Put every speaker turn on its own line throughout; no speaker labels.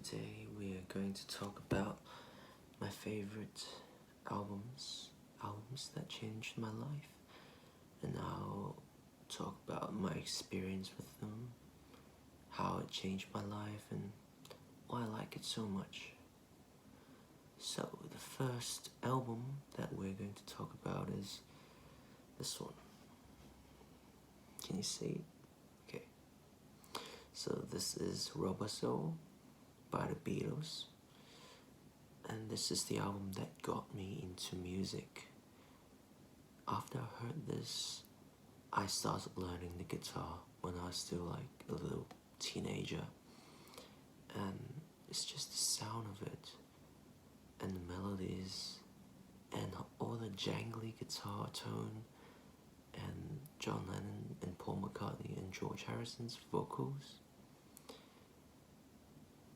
Today we are going to talk about my favorite albums, albums that changed my life, and I'll talk about my experience with them, how it changed my life, and why I like it so much. So the first album that we're going to talk about is this one. Can you see it? Okay. So this is Robusto by the Beatles, and this is the album that got me into music. After I heard this, I started learning the guitar when I was still like a little teenager, and it's just the sound of it and the melodies and all the jangly guitar tone and John Lennon and Paul McCartney and George Harrison's vocals.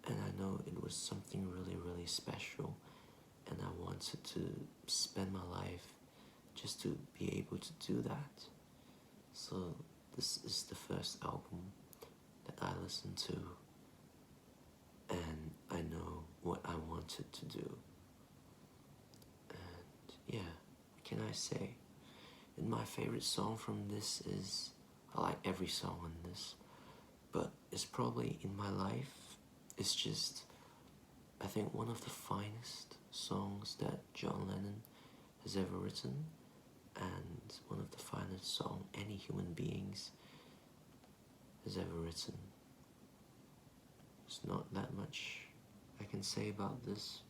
And I know it was something really special, and I wanted to spend my life just to be able to do that. So this is the first album that I listened to, and I know what I wanted to do. And yeah, what can I say? And my favorite song from this is, I like every song on this, but it's probably In My Life. It's just, I think, one of the finest songs that John Lennon has ever written, and one of the finest songs any human beings has ever written. There's not that much I can say about this.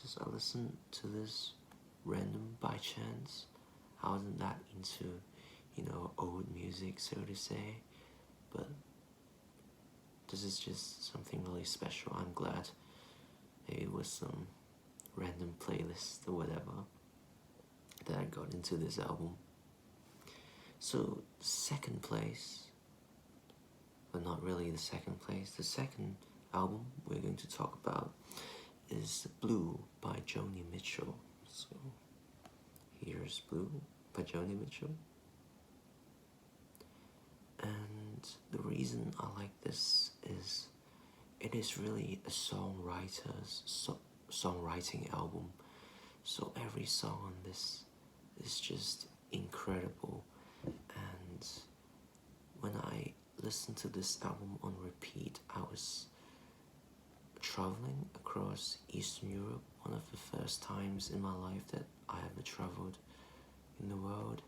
Just I listened to this random by chance. I wasn't that into, old music, so to say, but this is just something really special. I'm glad it was some random playlist or whatever that I got into this album. So second place, but not really the second place, the second album we're going to talk about is Blue by Joni Mitchell. So here's Blue by Joni Mitchell. And the reason I like this is it is really a songwriting album. So every song on this is just incredible. And when I listened to this album on repeat, I was traveling across Eastern Europe, one of the first times in my life that I ever traveled in the world,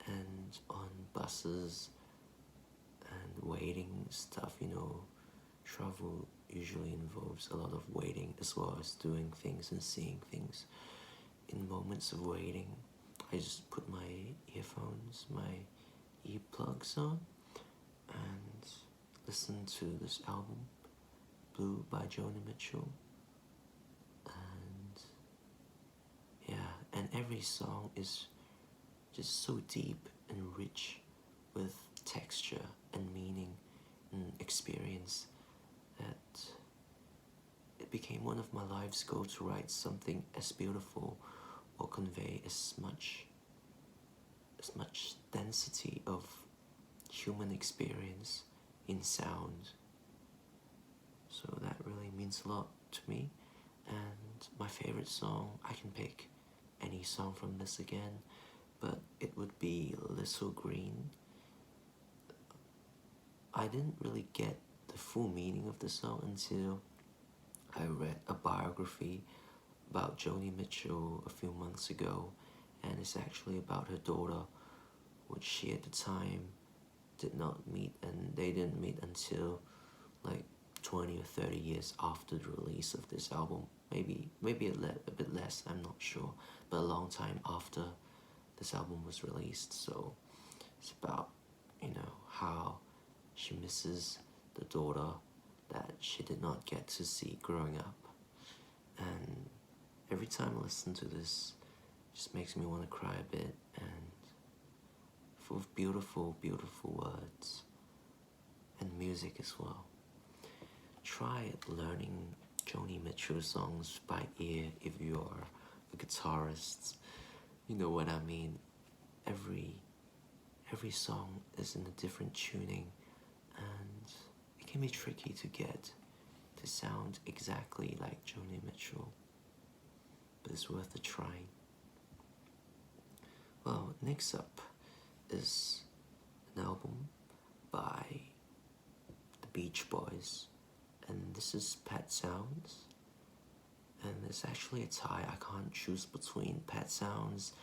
and on buses and waiting stuff. Travel usually involves a lot of waiting as well as doing things and seeing things. In moments of waiting, I just put my earphones, my earplugs on, and listen to this album, Blue by Joni Mitchell. And yeah, and every song is just so deep and rich with texture and meaning and experience that it became one of my life's goals to write something as beautiful or convey as much density of human experience in sound. So that really means a lot to me. And my favorite song, I can pick any song from this again, but it would be Little Green. I didn't really get the full meaning of the song until I read a biography about Joni Mitchell a few months ago, and it's actually about her daughter, which she at the time did not meet, and they didn't meet until like 20 or 30 years after the release of this album. Maybe a bit less, I'm not sure, but a long time after this album was released. So it's about, how she misses the daughter that she did not get to see growing up. And every time I listen to this, it just makes me want to cry a bit, and full of beautiful words and music as well. Try learning Joni Mitchell songs by ear if you're a guitarist. You know what I mean. Every song is in a different tuning, and it can be tricky to get to sound exactly like Joni Mitchell, but it's worth a try. Well, next up is an album by the Beach Boys, and this is Pet Sounds. And it's actually a tie. I can't choose between Pet Sounds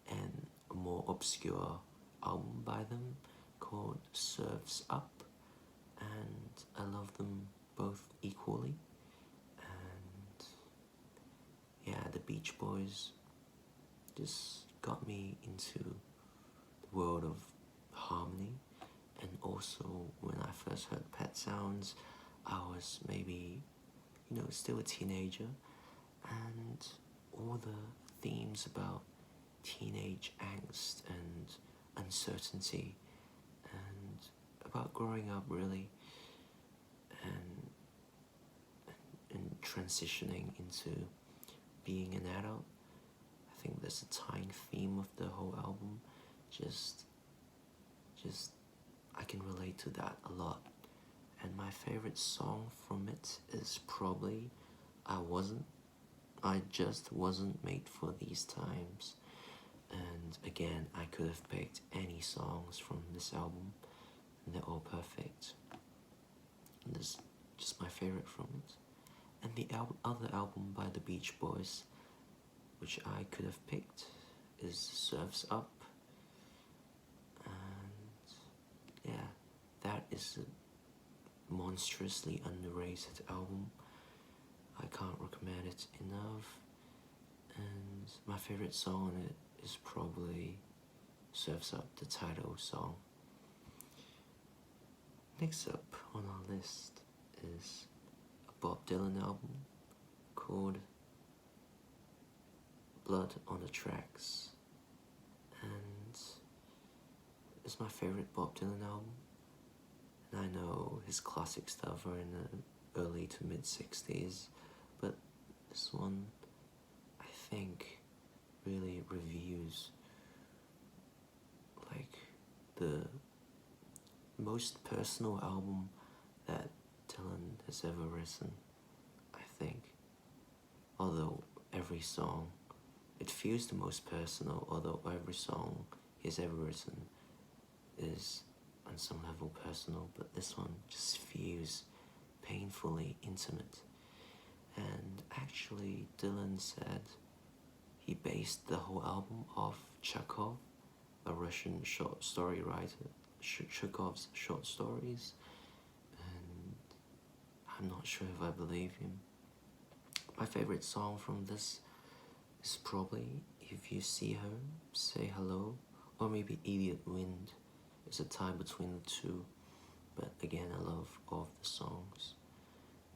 and a more obscure album by them called Surf's Up, and I love them both equally. And yeah, the Beach Boys just got me into the world of harmony. And also, when I first heard Pet Sounds, I was maybe, still a teenager, and all the themes about teenage angst and uncertainty and about growing up, really, and transitioning into being an adult. I think there's a tying theme of the whole album. Just I can relate to that a lot. And my favorite song from it is probably I Just Wasn't Made for These Times. And again, I could have picked any songs from this album, and they're all perfect. And this is just my favorite from it. And the other album by the Beach Boys, which I could have picked, is Surf's Up. And yeah, that is a monstrously underrated album. I can't recommend it enough. And my favorite song on it is probably Surf's Up, the title song. Next up on our list is a Bob Dylan album called Blood on the Tracks, and it's my favorite Bob Dylan album. And I know his classic stuff are in the early to mid 60s, but this one, I think, really reviews like the most personal album that Dylan has ever written, I think. Although every song, it feels the most personal, although every song he's ever written is on some level personal, but this one just feels painfully intimate. And actually, Dylan said he based the whole album off Chekhov, a Russian short story writer, Chekhov's short stories, and I'm not sure if I believe him. My favorite song from this is probably If You See Her, Say Hello, or maybe Idiot Wind. It's a tie between the two, but again, I love all of the songs.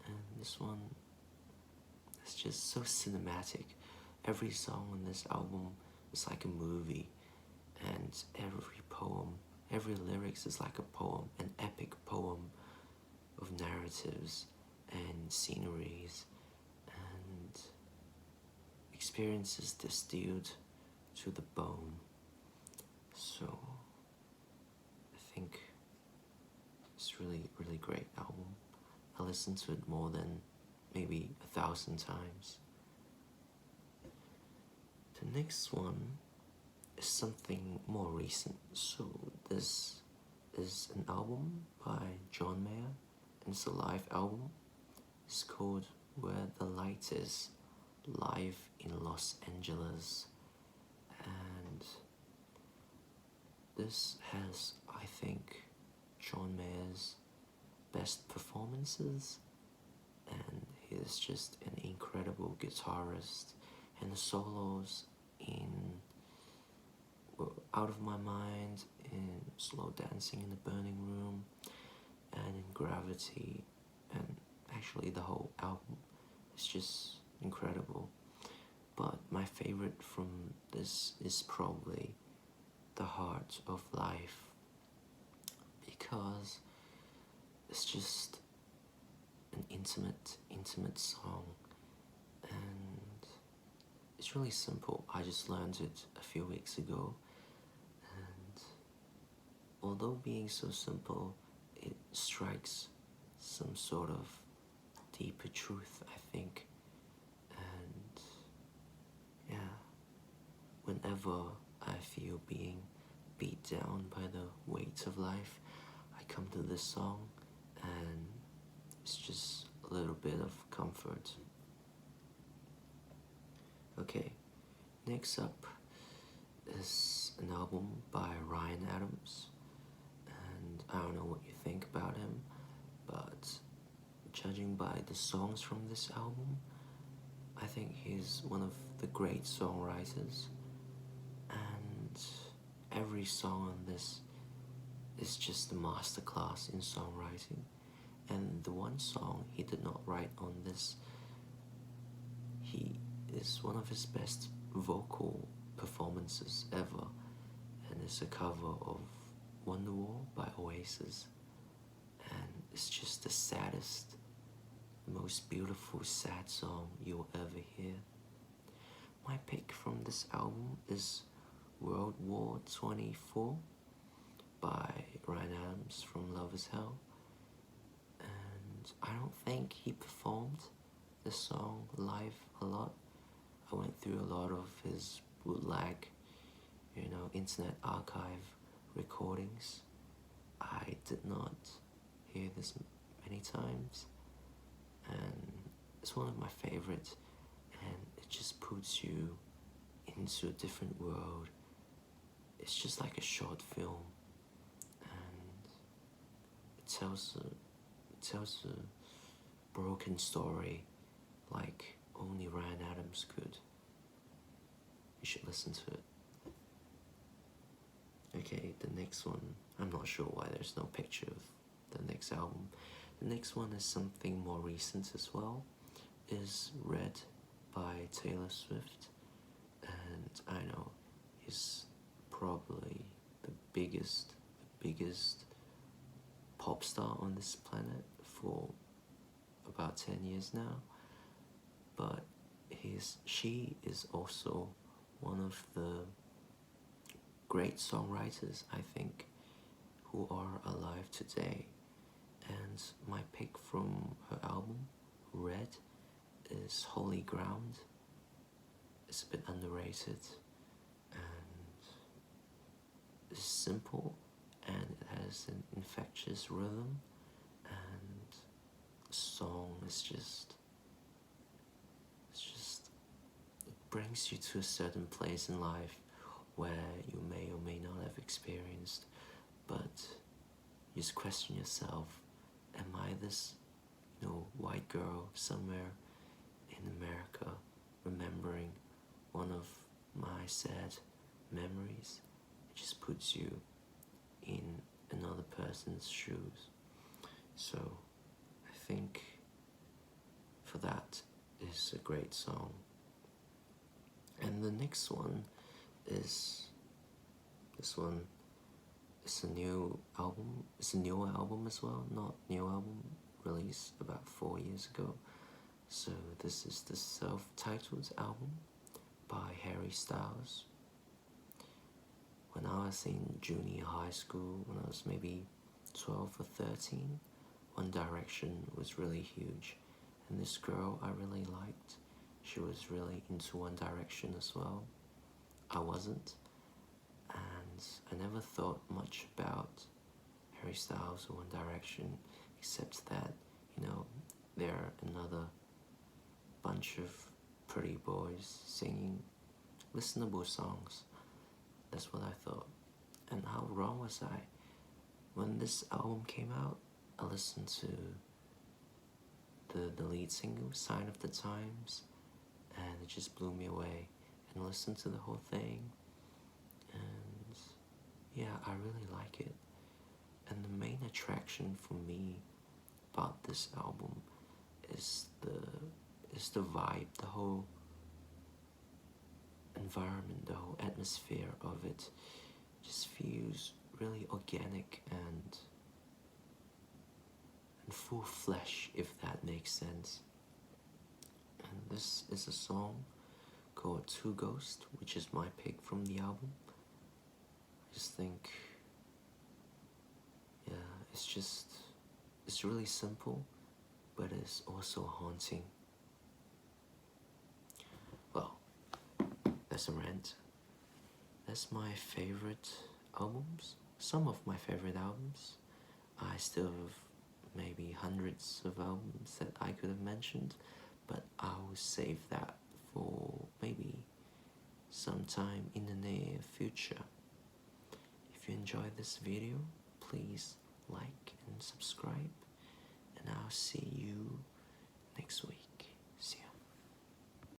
And this one is just so cinematic. Every song on this album is like a movie, and every lyrics is like a poem, an epic poem of narratives and sceneries and experiences distilled to the bone. So I think it's really, really great album. I listened to it more than maybe 1,000 times. The next one is something more recent. So this is an album by John Mayer, and it's a live album. It's called Where the Light Is, live in Los Angeles. And this has, I think, John Mayer's best performances, and he is just an incredible guitarist, and the solos in Out of My Mind, in Slow Dancing in the Burning Room, and in Gravity, and actually the whole album is just incredible. But my favorite from this is probably The Heart of Life, because it's just an intimate song, and it's really simple. I just learned it a few weeks ago, and although being so simple, it strikes some sort of deeper truth, I think. And yeah, whenever I feel being beat down by the weight of life, I come to this song and it's just a little bit of comfort. Okay, next up is an album by Ryan Adams, and I don't know what you think about him, but judging by the songs from this album, I think he's one of the great songwriters, and every song on this is just a masterclass in songwriting. And the one song he did not write on this, he is one of his best vocal performances ever, and it's a cover of Wonderwall by Oasis, and it's just the saddest, most beautiful sad song you'll ever hear. My pick from this album is World War 24 by Ryan Adams from Love Is Hell, and I don't think he performed this song live a lot. I went through a lot of his bootleg, internet archive recordings. I did not hear this many times, and it's one of my favorites, and it just puts you into a different world. It's just like a short film, and it tells a broken story like only Ryan Adams could. You should listen to it. Okay, the next one, I'm not sure why there's no picture of the next album. The next one is something more recent as well, is Red by Taylor Swift, and I know he's probably the biggest pop star on this planet for about 10 years now, but she is also one of the great songwriters, I think, who are alive today. And my pick from her album, Red, is Holy Ground. It's a bit underrated, and it's simple, and it has an infectious rhythm, and the song is just, it brings you to a certain place in life where you may or may not have experienced, but you just question yourself, am I this, white girl somewhere in America remembering one of my sad memories? It just puts you in another person's shoes. So I think for that is a great song. And the next one is this one. It's a new album. It's a newer album as well. Not new album, released about 4 years ago. So this is the self-titled album by Harry Styles. When I was in junior high school, when I was maybe 12 or 13, One Direction was really huge, and this girl I really liked, she was really into One Direction as well. I wasn't, and I never thought much about Harry Styles or One Direction, except that, they're another bunch of pretty boys singing listenable songs. That's what I thought. And how wrong was I? When this album came out, I listened to the lead single, Sign of the Times, and it just blew me away. And listened to the whole thing, and yeah, I really like it. And the main attraction for me about this album is the vibe, the whole environment, the whole atmosphere of it just feels really organic and full flesh, if that makes sense. And this is a song called Two Ghost, which is my pick from the album. I just think, it's really simple, but it's also haunting. Well, that's a rant. That's my favorite albums. Some of my favorite albums. I still have maybe hundreds of albums that I could have mentioned, but I'll save that for maybe sometime in the near future. If you enjoyed this video, please like and subscribe, and I'll see you next week.